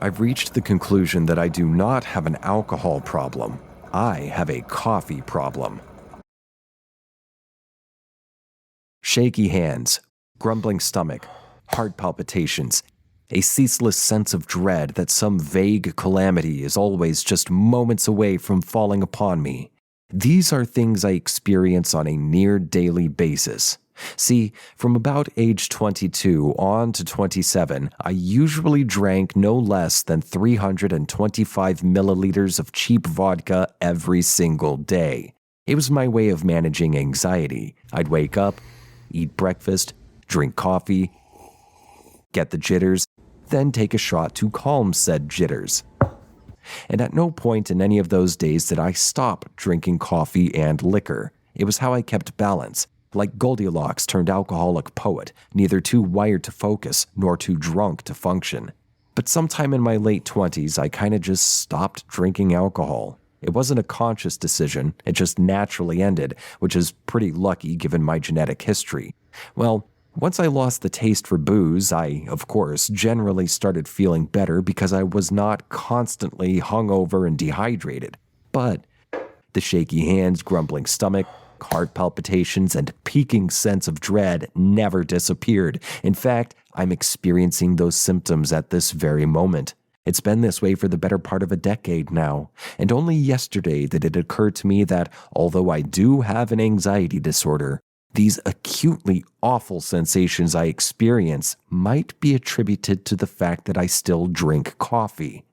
I've reached the conclusion that I do not have an alcohol problem. I have a coffee problem. Shaky hands, grumbling stomach, heart palpitations, a ceaseless sense of dread that some vague calamity is always just moments away from falling upon me. These are things I experience on a near-daily basis. See, from about age 22 on to 27, I usually drank no less than 325 milliliters of cheap vodka every single day. It was my way of managing anxiety. I'd wake up, eat breakfast, drink coffee, get the jitters, then take a shot to calm said jitters. And at no point in any of those days did I stop drinking coffee and liquor. It was how I kept balance. Like Goldilocks turned alcoholic poet, neither too wired to focus nor too drunk to function. But sometime in my late 20s, I kinda just stopped drinking alcohol. It wasn't a conscious decision, it just naturally ended, which is pretty lucky given my genetic history. Well, once I lost the taste for booze, I, of course, generally started feeling better because I was not constantly hungover and dehydrated. But the shaky hands, grumbling stomach, heart palpitations, and peaking sense of dread never disappeared. In fact, I'm experiencing those symptoms at this very moment. It's been this way for the better part of a decade now, and only yesterday did it occur to me that although I do have an anxiety disorder, these acutely awful sensations I experience might be attributed to the fact that I still drink coffee.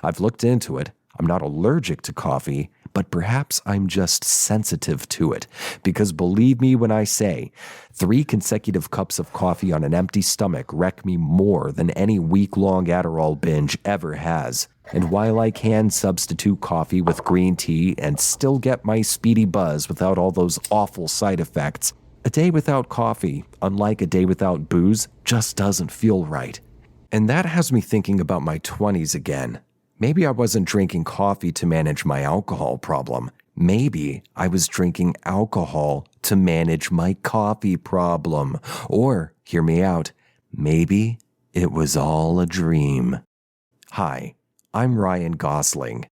I've looked into it. I'm not allergic to coffee, but perhaps I'm just sensitive to it. Because believe me when I say, 3 consecutive cups of coffee on an empty stomach wreck me more than any week-long Adderall binge ever has. And while I can substitute coffee with green tea and still get my speedy buzz without all those awful side effects, a day without coffee, unlike a day without booze, just doesn't feel right. And that has me thinking about my 20s again. Maybe I wasn't drinking coffee to manage my alcohol problem. Maybe I was drinking alcohol to manage my coffee problem. Or, hear me out, maybe it was all a dream. Hi, I'm Ryan Gosling,